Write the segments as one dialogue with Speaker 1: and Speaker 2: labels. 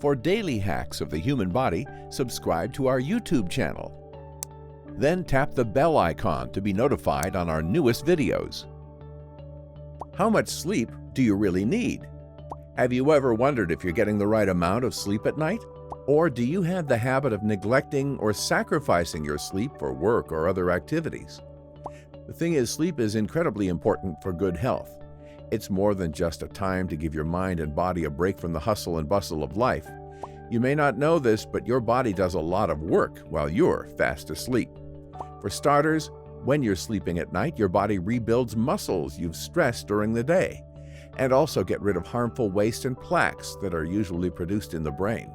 Speaker 1: For daily hacks of the human body, subscribe to our YouTube channel. Then tap the bell icon to be notified on our newest videos. How much sleep do you really need? Have you ever wondered if you're getting the right amount of sleep at night? Or do you have the habit of neglecting or sacrificing your sleep for work or other activities? The thing is, sleep is incredibly important for good health. It's more than just a time to give your mind and body a break from the hustle and bustle of life. You may not know this, but your body does a lot of work while you're fast asleep. For starters, when you're sleeping at night, your body rebuilds muscles you've stressed during the day, and also get rid of harmful waste and plaques that are usually produced in the brain.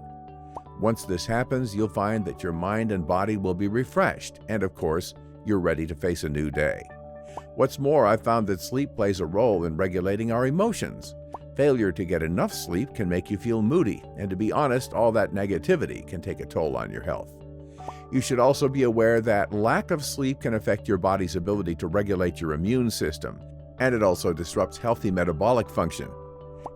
Speaker 1: Once this happens, you'll find that your mind and body will be refreshed, and of course, you're ready to face a new day. What's more, I've found that sleep plays a role in regulating our emotions. Failure to get enough sleep can make you feel moody, and to be honest, all that negativity can take a toll on your health. You should also be aware that lack of sleep can affect your body's ability to regulate your immune system, and it also disrupts healthy metabolic function.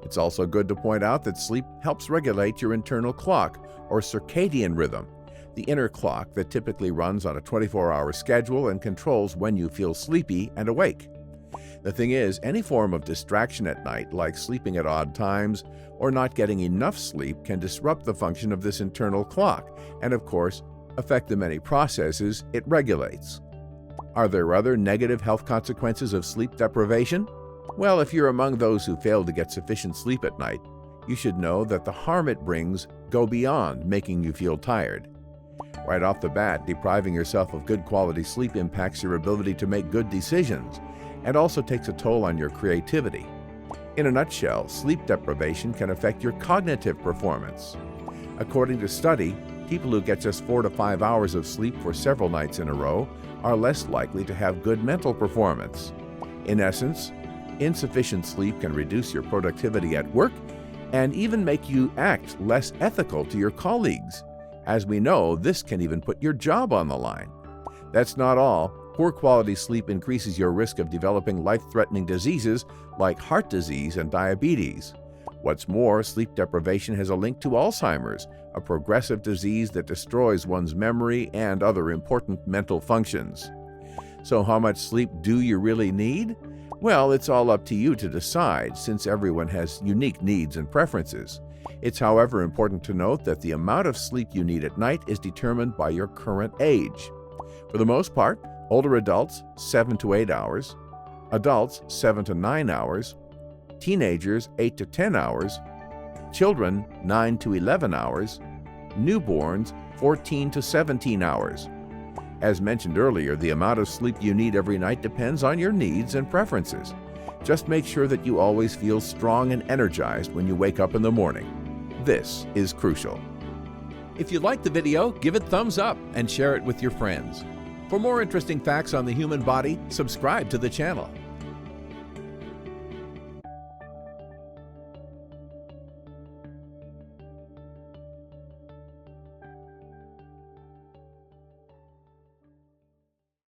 Speaker 1: It's also good to point out that sleep helps regulate your internal clock, or circadian rhythm, the inner clock that typically runs on a 24-hour schedule and controls when you feel sleepy and awake. The thing is, any form of distraction at night, like sleeping at odd times or not getting enough sleep, can disrupt the function of this internal clock and, of course, affect the many processes it regulates. Are there other negative health consequences of sleep deprivation? Well, if you're among those who fail to get sufficient sleep at night, you should know that the harm it brings go beyond making you feel tired. Right off the bat, depriving yourself of good quality sleep impacts your ability to make good decisions and also takes a toll on your creativity. In a nutshell, sleep deprivation can affect your cognitive performance. According to study, people who get just 4 to 5 hours of sleep for several nights in a row are less likely to have good mental performance. In essence, insufficient sleep can reduce your productivity at work and even make you act less ethical to your colleagues. As we know, this can even put your job on the line. That's not all. Poor quality sleep increases your risk of developing life-threatening diseases like heart disease and diabetes. What's more, sleep deprivation has a link to Alzheimer's, a progressive disease that destroys one's memory and other important mental functions. So how much sleep do you really need? Well, it's all up to you to decide, since everyone has unique needs and preferences. It's, however, important to note that the amount of sleep you need at night is determined by your current age. For the most part, older adults, 7 to 8 hours, adults, 7 to 9 hours, teenagers, 8 to 10 hours, children, 9 to 11 hours, newborns, 14 to 17 hours. As mentioned earlier, the amount of sleep you need every night depends on your needs and preferences. Just make sure that you always feel strong and energized when you wake up in the morning. This is crucial. If you liked the video, give it thumbs up and share it with your friends. For more interesting facts on the human body, subscribe to the channel.